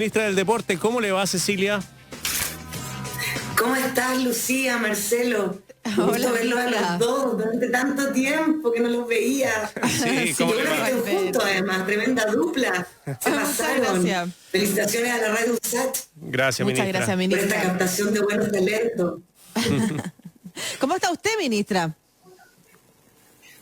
Ministra del Deporte, ¿cómo le va, Cecilia? ¿Cómo estás, Lucía, Marcelo? Hola, verlos a los dos durante tanto tiempo que no los veía. Sí, ¿cómo le va? Estén juntos, además, tremenda dupla. Se pasaron. Gracias. Felicitaciones a la Radio USACH Gracias, Muchas ministra. gracias, por ministra. esta captación de buenos talentos. ¿Cómo está usted, ministra?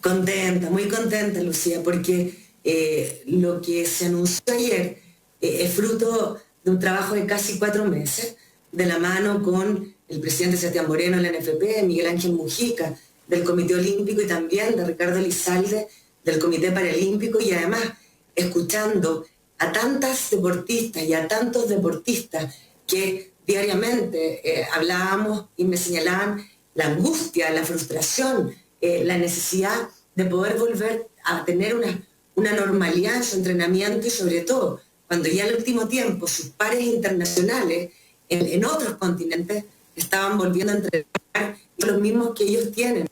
Contenta, muy contenta, Lucía, porque lo que se anunció ayer es fruto de un trabajo de casi 4 meses, de la mano con el presidente Sebastián Moreno de la NFP, Miguel Ángel Mujica, del Comité Olímpico, y también de Ricardo Elizalde, del Comité Paralímpico, y además escuchando a tantas deportistas y a tantos deportistas que diariamente hablábamos y me señalaban la angustia, la frustración, la necesidad de poder volver a tener una normalidad en su entrenamiento, y sobre todo cuando ya al último tiempo sus pares internacionales en otros continentes estaban volviendo a entrenar los mismos que ellos tienen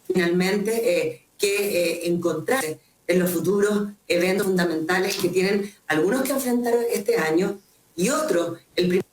finalmente que encontrarse en los futuros eventos fundamentales que tienen algunos que enfrentar este año y otros el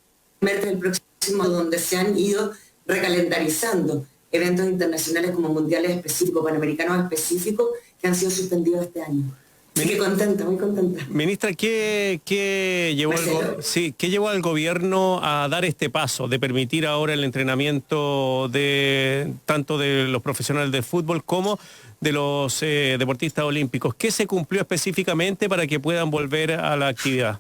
próximo, donde se han ido recalendarizando eventos internacionales como mundiales específicos, panamericanos específicos, que han sido suspendidos este año. Así que contenta, muy contenta. Ministra, ¿qué llevó al gobierno a dar este paso de permitir ahora el entrenamiento de tanto de los profesionales de fútbol como de los deportistas olímpicos? ¿Qué se cumplió específicamente para que puedan volver a la actividad?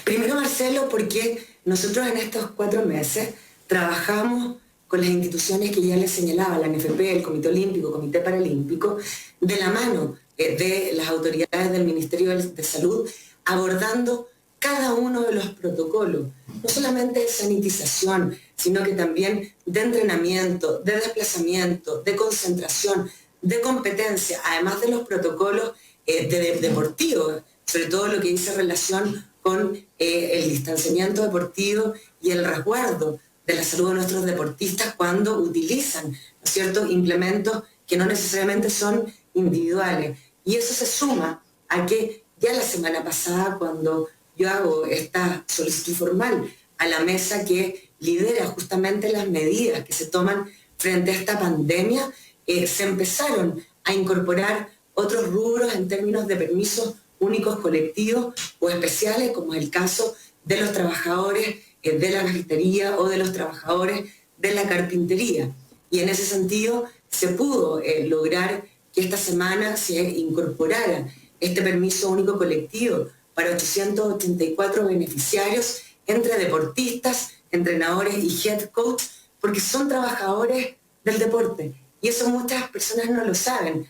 Primero, Marcelo, porque nosotros en estos 4 meses trabajamos con las instituciones que ya les señalaba, la NFP, el Comité Olímpico, Comité Paralímpico, de la mano de las autoridades del Ministerio de Salud, abordando cada uno de los protocolos, no solamente de sanitización, sino que también de entrenamiento, de desplazamiento, de concentración, de competencia, además de los protocolos deportivos, sobre todo lo que dice relación con el distanciamiento deportivo y el resguardo de la salud de nuestros deportistas cuando utilizan, ¿no es cierto?, implementos que no necesariamente son individuales. Y eso se suma a que ya la semana pasada, cuando yo hago esta solicitud formal a la mesa que lidera justamente las medidas que se toman frente a esta pandemia, se empezaron a incorporar otros rubros en términos de permisos únicos colectivos o especiales, como es el caso de los trabajadores de la cafetería o de los trabajadores de la carpintería. Y en ese sentido se pudo lograr que esta semana se incorporara este permiso único colectivo para 884 beneficiarios entre deportistas, entrenadores y head coach, porque son trabajadores del deporte. Y eso muchas personas no lo saben,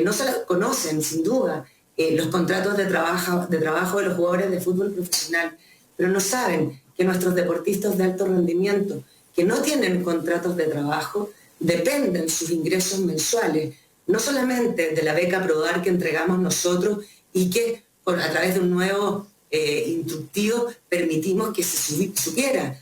no se lo conocen sin duda los contratos de trabajo de los jugadores de fútbol profesional, pero no saben que nuestros deportistas de alto rendimiento, que no tienen contratos de trabajo, dependen sus ingresos mensuales, no solamente de la beca Prodar que entregamos nosotros y que a través de un nuevo instructivo permitimos que se siguiera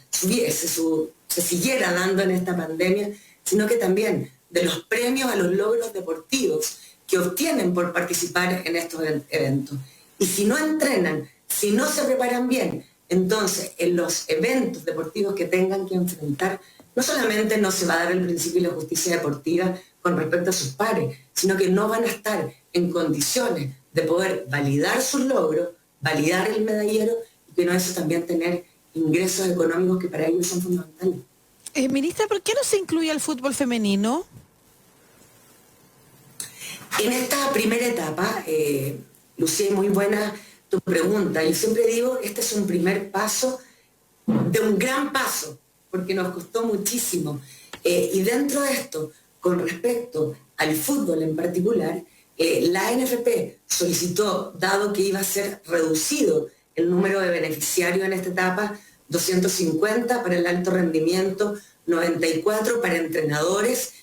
dando en esta pandemia, sino que también de los premios a los logros deportivos que obtienen por participar en estos eventos. Y si no entrenan, si no se preparan bien, entonces en los eventos deportivos que tengan que enfrentar, no solamente no se va a dar el principio de la justicia deportiva con respecto a sus pares, sino que no van a estar en condiciones de poder validar sus logros, validar el medallero, y que no eso también tener ingresos económicos que para ellos son fundamentales. Ministra, ¿por qué no se incluye al fútbol femenino? En esta primera etapa, Lucía, muy buena tu pregunta. Yo siempre digo, este es un primer paso de un gran paso, porque nos costó muchísimo. Y dentro de esto, con respecto al fútbol en particular, la NFP solicitó, dado que iba a ser reducido el número de beneficiarios en esta etapa, 250 para el alto rendimiento, 94 para entrenadores,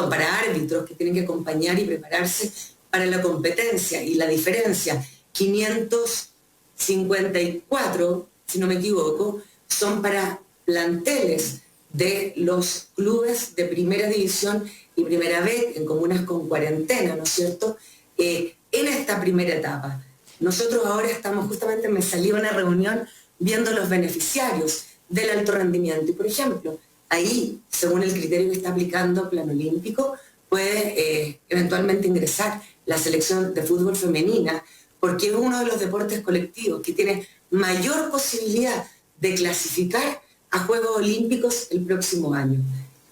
para árbitros que tienen que acompañar y prepararse para la competencia, y la diferencia, 554, si no me equivoco, son para planteles de los clubes de primera división y primera B en comunas con cuarentena, ¿no es cierto?, en esta primera etapa. nosotros ahora estamos, justamente me salió una reunión viendo los beneficiarios del alto rendimiento. Y por ejemplo, ahí, según el criterio que está aplicando Plan Olímpico, puede eventualmente ingresar la selección de fútbol femenina, porque es uno de los deportes colectivos que tiene mayor posibilidad de clasificar a Juegos Olímpicos el próximo año.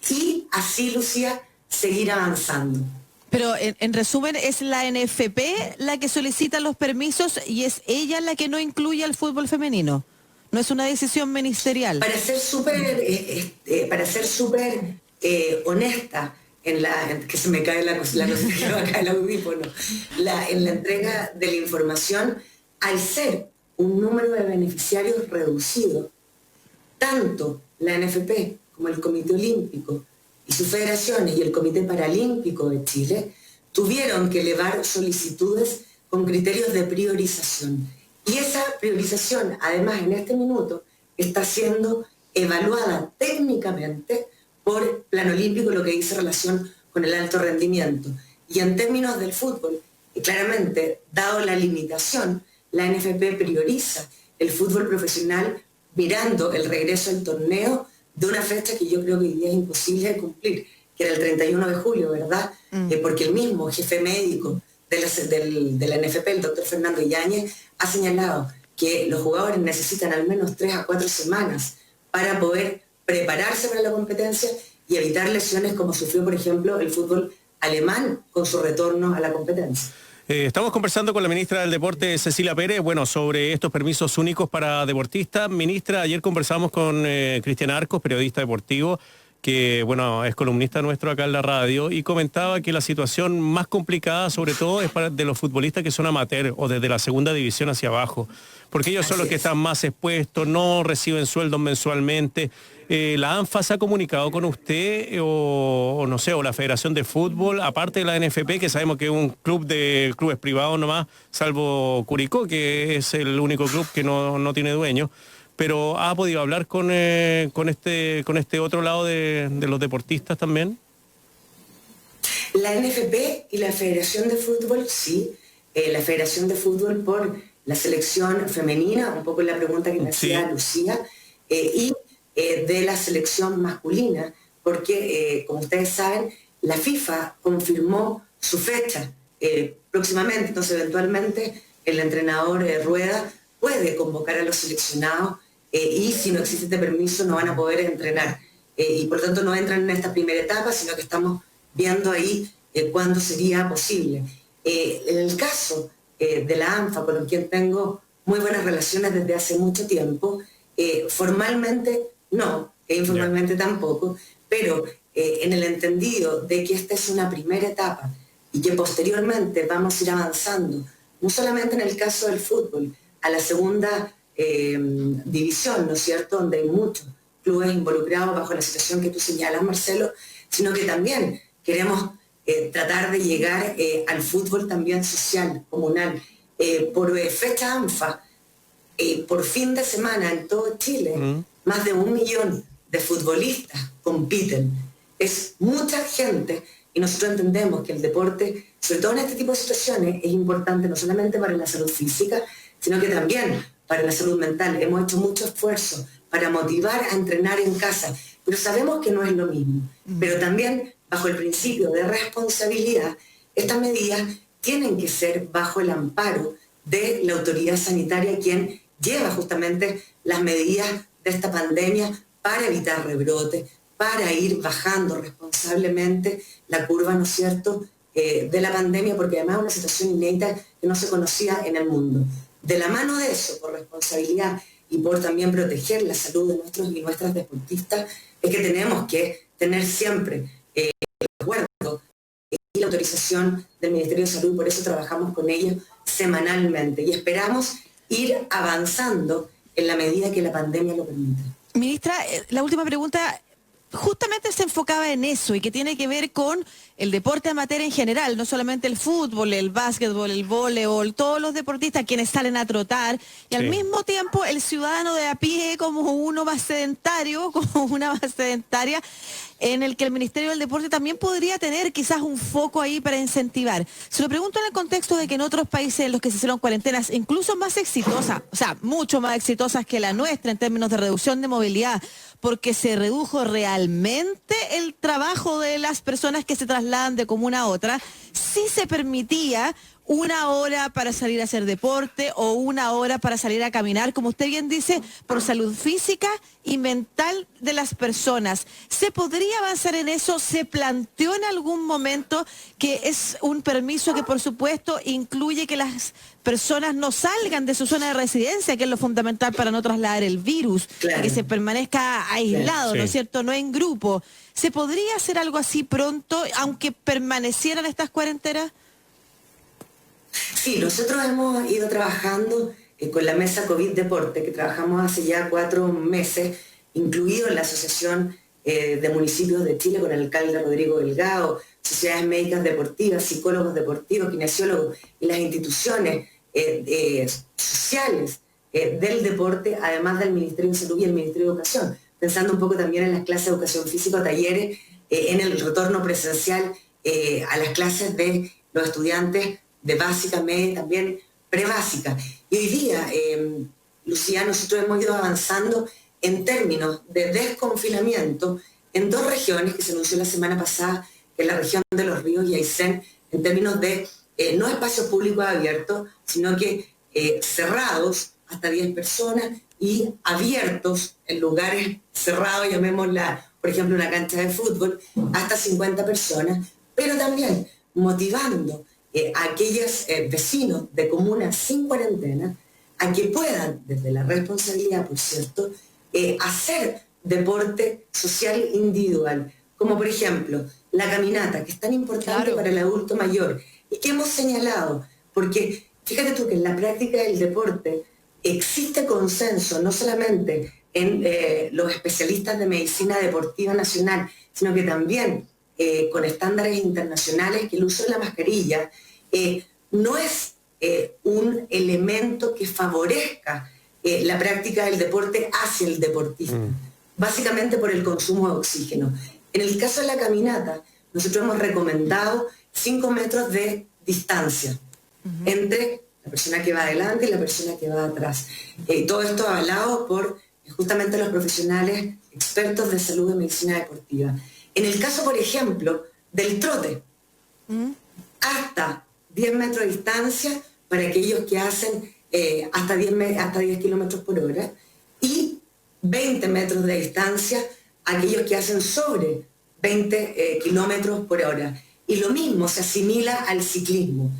Y así, Lucía, seguir avanzando. Pero en resumen, es la NFP la que solicita los permisos y es ella la que no incluye al fútbol femenino. No es una decisión ministerial. Para ser súper honesta, que se me cae la cosa que va acá el audífono, en la entrega de la información, al ser un número de beneficiarios reducido, tanto la NFP como el Comité Olímpico y sus federaciones y el Comité Paralímpico de Chile tuvieron que elevar solicitudes con criterios de priorización. Y esa priorización, además, en este minuto, está siendo evaluada técnicamente por Plan Olímpico, lo que dice relación con el alto rendimiento. Y en términos del fútbol, claramente, dado la limitación, la NFP prioriza el fútbol profesional mirando el regreso al torneo de una fecha que yo creo que hoy día es imposible de cumplir, que era el 31 de julio, ¿verdad? Porque el mismo jefe médico de la NFP, el doctor Fernando Yáñez, ha señalado que los jugadores necesitan al menos 3 a 4 semanas para poder prepararse para la competencia y evitar lesiones como sufrió, por ejemplo, el fútbol alemán con su retorno a la competencia. Estamos conversando con la ministra del Deporte, Cecilia Pérez, sobre estos permisos únicos para deportistas. Ministra, ayer conversamos con Cristian Arcos, periodista deportivo, que es columnista nuestro acá en la radio, y comentaba que la situación más complicada, sobre todo, es de los futbolistas que son amateur o desde la segunda división hacia abajo, porque ellos son los que están más expuestos, no reciben sueldos mensualmente. ¿La ANFA se ha comunicado con usted o la Federación de Fútbol, aparte de la NFP, que sabemos que es un club de clubes privados nomás, salvo Curicó, que es el único club que no tiene dueño? Pero ¿ha podido hablar con este otro lado de los deportistas también? La NFP y la Federación de Fútbol, sí. La Federación de Fútbol por la selección femenina, un poco la pregunta que me hacía Lucía, y de la selección masculina, porque, como ustedes saben, la FIFA confirmó su fecha próximamente, entonces eventualmente el entrenador Rueda puede convocar a los seleccionados y si no existe este permiso no van a poder entrenar. Y por tanto no entran en esta primera etapa, sino que estamos viendo ahí cuándo sería posible. En el caso de la ANFA, con quien tengo muy buenas relaciones desde hace mucho tiempo, formalmente no, e informalmente tampoco, pero en el entendido de que esta es una primera etapa y que posteriormente vamos a ir avanzando, no solamente en el caso del fútbol, a la segunda división, ¿no es cierto?, donde hay muchos clubes involucrados bajo la situación que tú señalas, Marcelo, sino que también queremos tratar de llegar al fútbol también social, comunal. Por fecha ANFA, por fin de semana en todo Chile, más de 1 millón de futbolistas compiten. Es mucha gente y nosotros entendemos que el deporte, sobre todo en este tipo de situaciones, es importante no solamente para la salud física, sino que también para la salud mental. Hemos hecho mucho esfuerzo para motivar a entrenar en casa, pero sabemos que no es lo mismo. Pero también, bajo el principio de responsabilidad, estas medidas tienen que ser bajo el amparo de la autoridad sanitaria, quien lleva justamente las medidas de esta pandemia para evitar rebrotes, para ir bajando responsablemente la curva, ¿no es cierto?, de la pandemia, porque además es una situación inédita que no se conocía en el mundo. De la mano de eso, por responsabilidad y por también proteger la salud de nuestros y nuestras deportistas, es que tenemos que tener siempre el acuerdo y la autorización del Ministerio de Salud, por eso trabajamos con ellos semanalmente y esperamos ir avanzando en la medida que la pandemia lo permita. Ministra, la última pregunta justamente se enfocaba en eso y que tiene que ver con el deporte amateur en general, no solamente el fútbol, el básquetbol, el voleibol, todos los deportistas quienes salen a trotar y al mismo tiempo el ciudadano de a pie como uno más sedentario, como una más sedentaria, en el que el Ministerio del Deporte también podría tener quizás un foco ahí para incentivar. Se lo pregunto en el contexto de que en otros países en los que se hicieron cuarentenas, incluso más exitosas, o sea, mucho más exitosas que la nuestra en términos de reducción de movilidad, porque se redujo realmente el trabajo de las personas que se trasladan de comuna a otra, sí se permitía una hora para salir a hacer deporte o una hora para salir a caminar, como usted bien dice, por salud física y mental de las personas. ¿Se podría avanzar en eso? ¿Se planteó en algún momento que es un permiso que por supuesto incluye que las personas no salgan de su zona de residencia, que es lo fundamental para no trasladar el virus, Claro. que se permanezca aislado, Sí. ¿no es cierto?, no en grupo. ¿Se podría hacer algo así pronto, aunque permanecieran estas cuarentenas? Sí, nosotros hemos ido trabajando con la Mesa COVID Deporte, que trabajamos hace ya 4 meses, incluido en la Asociación de Municipios de Chile, con el alcalde Rodrigo Delgado, sociedades médicas deportivas, psicólogos deportivos, kinesiólogos y las instituciones sociales del deporte, además del Ministerio de Salud y el Ministerio de Educación, pensando un poco también en las clases de educación física, talleres, en el retorno presencial a las clases de los estudiantes de básica, media y también prebásica. Y hoy día, Lucía, nosotros hemos ido avanzando en términos de desconfinamiento en 2 regiones que se anunció la semana pasada, que es la región de Los Ríos y Aysén, en términos de no espacios públicos abiertos, sino que cerrados hasta 10 personas y abiertos en lugares cerrados, llamémosla, por ejemplo, una cancha de fútbol, hasta 50 personas, pero también motivando a aquellos vecinos de comunas sin cuarentena a que puedan, desde la responsabilidad, por cierto, hacer deporte social individual, como por ejemplo la caminata, que es tan importante Claro. para el adulto mayor y que hemos señalado, porque fíjate tú que en la práctica del deporte existe consenso, no solamente en los especialistas de medicina deportiva nacional, sino que también con estándares internacionales, que el uso de la mascarilla no es un elemento que favorezca la práctica del deporte hacia el deportista, básicamente por el consumo de oxígeno. En el caso de la caminata, nosotros hemos recomendado 5 metros de distancia entre la persona que va adelante y la persona que va atrás. Todo esto avalado por justamente los profesionales expertos de salud y medicina deportiva. En el caso, por ejemplo, del trote, hasta 10 metros de distancia para aquellos que hacen hasta 10 kilómetros por hora y 20 metros de distancia aquellos que hacen sobre 20 kilómetros por hora. Y lo mismo se asimila al ciclismo.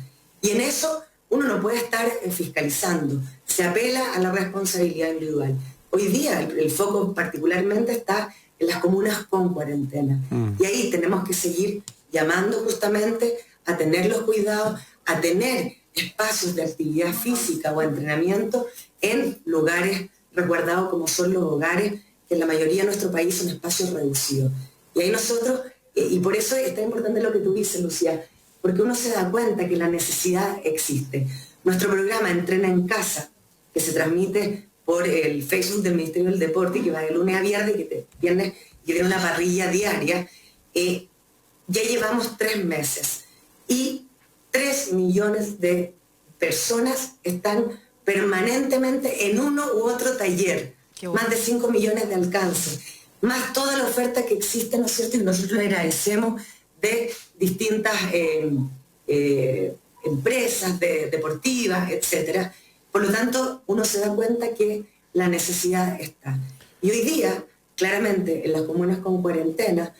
Y en eso uno no puede estar fiscalizando. Se apela a la responsabilidad individual. Hoy día el foco particularmente está en las comunas con cuarentena. Y ahí tenemos que seguir llamando justamente a tener los cuidados, a tener espacios de actividad física o entrenamiento en lugares resguardados como son los hogares, que en la mayoría de nuestro país son espacios reducidos. Y ahí nosotros, y por eso es tan importante lo que tú dices, Lucía, porque uno se da cuenta que la necesidad existe. Nuestro programa Entrena en Casa, que se transmite por el Facebook del Ministerio del Deporte, que va de lunes a viernes, que tiene una parrilla diaria, ya llevamos 3 meses y 3 millones de personas están permanentemente en uno u otro taller, Bueno. más de 5 millones de alcance, más toda la oferta que existe, ¿no es cierto? Y nosotros agradecemos de distintas empresas deportivas, etcétera. Por lo tanto, uno se da cuenta que la necesidad está. Y hoy día, claramente, en las comunas con cuarentena,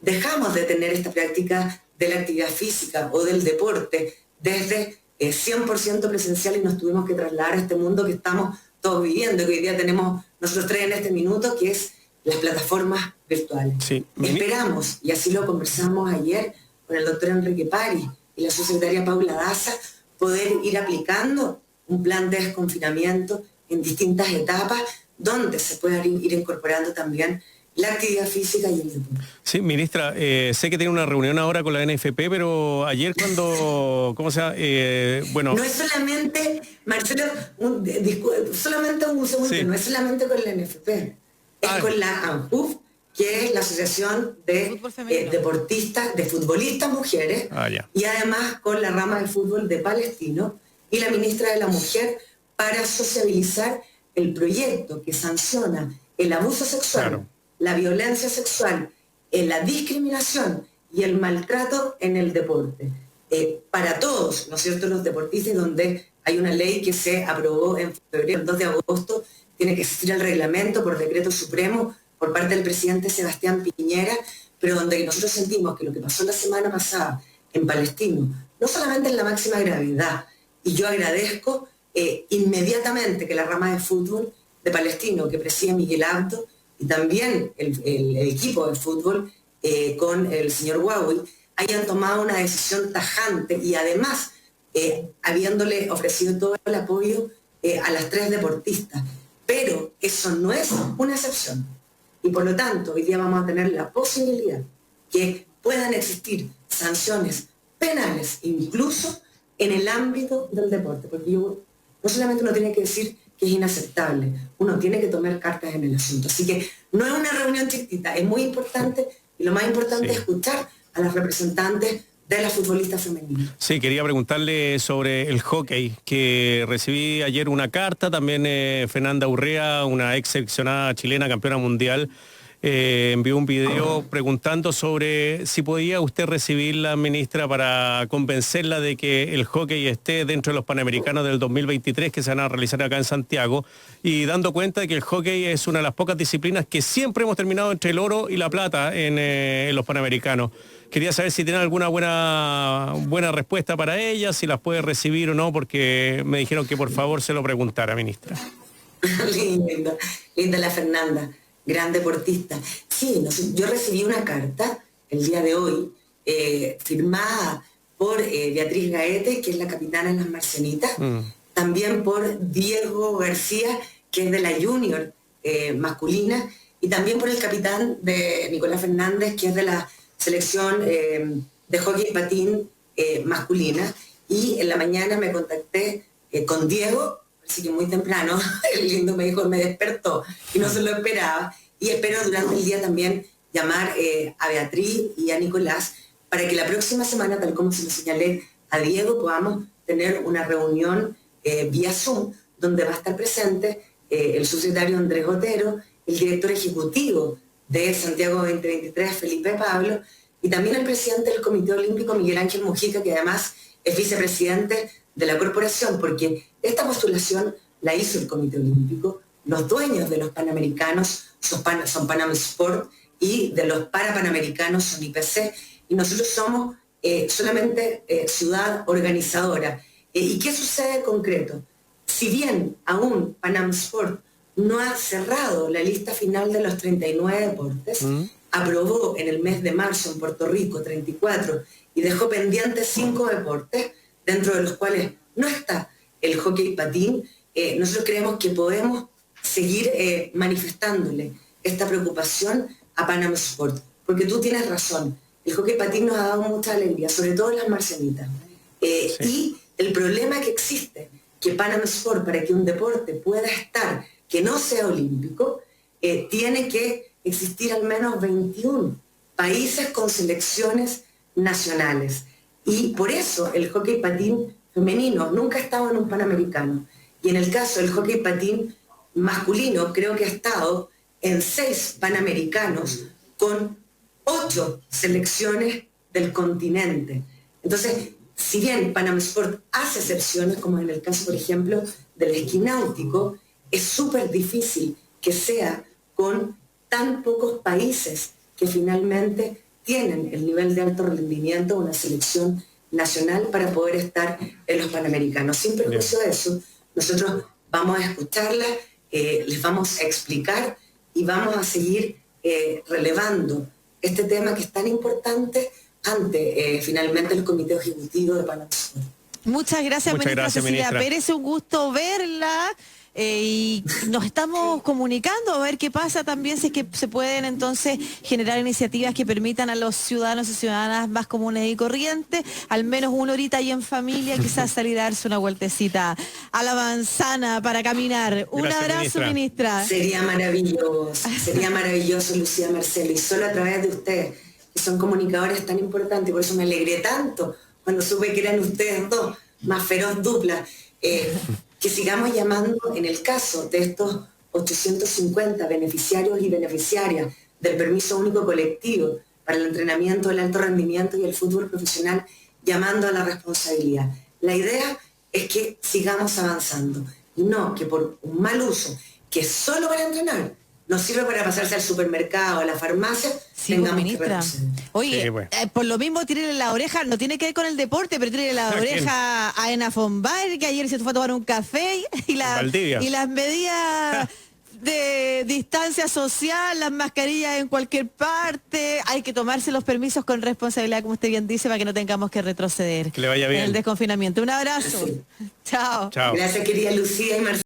dejamos de tener esta práctica de la actividad física o del deporte desde 100% presencial y nos tuvimos que trasladar a este mundo que estamos todos viviendo, que hoy día tenemos nosotros 3 en este minuto, que es las plataformas virtuales. Sí. Esperamos, y así lo conversamos ayer con el doctor Enrique Pari y la subsecretaria Paula Daza, poder ir aplicando un plan de desconfinamiento en distintas etapas donde se pueda ir incorporando también la actividad física y el deporte. Sí, ministra, sé que tiene una reunión ahora con la NFP, pero ayer cuando, ¿cómo se llama? Bueno... No es solamente, Marcelo, solamente un segundo, Sí. no es solamente con la NFP, es con la ANJUF que es la Asociación de Deportistas, de Futbolistas Mujeres, y además con la rama de fútbol de Palestino y la ministra de la Mujer, para sociabilizar el proyecto que sanciona el abuso sexual, la violencia sexual, la discriminación y el maltrato en el deporte. Para todos, ¿no es cierto?, los deportistas, donde hay una ley que se aprobó en febrero, el 2 de agosto, tiene que existir el reglamento por decreto supremo por parte del presidente Sebastián Piñera, pero donde nosotros sentimos que lo que pasó la semana pasada en Palestino, no solamente en la máxima gravedad, y yo agradezco inmediatamente que la rama de fútbol de Palestino, que preside Miguel Abdo, y también el equipo de fútbol con el señor Huawei, hayan tomado una decisión tajante y además habiéndole ofrecido todo el apoyo a las 3 deportistas. Pero eso no es una excepción. Y por lo tanto, hoy día vamos a tener la posibilidad que puedan existir sanciones penales, incluso en el ámbito del deporte. Porque no solamente uno tiene que decir que es inaceptable, uno tiene que tomar cartas en el asunto. Así que no es una reunión chiquitita, es muy importante, y lo más importante es escuchar a las representantes de las futbolistas femeninas. Sí, quería preguntarle sobre el hockey, que recibí ayer una carta, también Fernanda Urrea, una ex seleccionada chilena, campeona mundial, envió un video preguntando sobre si podía usted recibirla, ministra, para convencerla de que el hockey esté dentro de los Panamericanos del 2023 que se van a realizar acá en Santiago, y dando cuenta de que el hockey es una de las pocas disciplinas que siempre hemos terminado entre el oro y la plata en los Panamericanos. Quería saber si tiene alguna buena respuesta para ella, si las puede recibir o no, porque me dijeron que por favor se lo preguntara, ministra. Linda la Fernanda, gran deportista. Sí, yo recibí una carta el día de hoy, firmada por Beatriz Gaete, que es la capitana en las Marcenitas, también por Diego García, que es de la Junior masculina, y también por el capitán de Nicolás Fernández, que es de la selección de hockey patín masculina. Y en la mañana me contacté con Diego, así que muy temprano, el lindo me dijo, me despertó y no se lo esperaba, y espero durante el día también llamar a Beatriz y a Nicolás para que la próxima semana, tal como se lo señalé a Diego, podamos tener una reunión vía Zoom, donde va a estar presente el subsecretario Andrés Otero, el director ejecutivo de Santiago 2023, Felipe Pablo, y también el presidente del Comité Olímpico, Miguel Ángel Mujica, que además es vicepresidente de la corporación, porque esta postulación la hizo el Comité Olímpico, los dueños de los Panamericanos son Panam Sport, y de los Parapanamericanos son IPC, y nosotros somos solamente ciudad organizadora. ¿Y qué sucede en concreto? Si bien aún Panam Sport no ha cerrado la lista final de los 39 deportes, aprobó en el mes de marzo en Puerto Rico 34 y dejó pendientes 5 deportes, dentro de los cuales no está el hockey patín. Nosotros creemos que podemos seguir manifestándole esta preocupación a Panam Sport, porque tú tienes razón, el hockey patín nos ha dado mucha alegría, sobre todo en las Marcenitas. Y el problema que existe, que Panam Sport, para que un deporte pueda estar, que no sea olímpico, tiene que existir al menos 21 países con selecciones nacionales. Y por eso el hockey patín femenino nunca ha estado en un Panamericano. Y en el caso del hockey patín masculino, creo que ha estado en 6 Panamericanos con 8 selecciones del continente. Entonces, si bien Panam Sport hace excepciones, como en el caso, por ejemplo, del esquí náutico, es súper difícil que sea con tan pocos países que finalmente tienen el nivel de alto rendimiento, una selección nacional para poder estar en los Panamericanos. Sin perjuicio de eso, nosotros vamos a escucharla, les vamos a explicar y vamos a seguir relevando este tema que es tan importante ante finalmente el Comité Ejecutivo de Panam Sport. Muchas gracias, ministra Cecilia Pérez, un gusto verla. y nos estamos comunicando a ver qué pasa también, si es que se pueden entonces generar iniciativas que permitan a los ciudadanos y ciudadanas más comunes y corrientes, al menos una horita ahí en familia, quizás salir a darse una vueltecita a la manzana para caminar. Un Gracias, abrazo, ministra. Sería maravilloso, Lucía, Marcelo, y solo a través de ustedes, que son comunicadores tan importantes, por eso me alegré tanto cuando supe que eran ustedes dos, más feroz dupla, que sigamos llamando, en el caso de estos 850 beneficiarios y beneficiarias del permiso único colectivo para el entrenamiento, el alto rendimiento y el fútbol profesional, llamando a la responsabilidad. La idea es que sigamos avanzando, y no que por un mal uso, que solo para entrenar, nos sirve para pasarse al supermercado, a la farmacia, Sí, tengamos que ministra. retroceder. Oye, Sí, bueno. por lo mismo tírele la oreja, no tiene que ver con el deporte, pero tírele la ¿A quién? oreja a Ena Fonbaer, que ayer se fue a tomar un café y Valdivia. las medidas de distancia social, las mascarillas en cualquier parte, hay que tomarse los permisos con responsabilidad, como usted bien dice, para que no tengamos que retroceder Que le vaya bien. en el desconfinamiento. Un abrazo. Sí. Chao. Chao. Gracias, querida Lucía y Marcelo.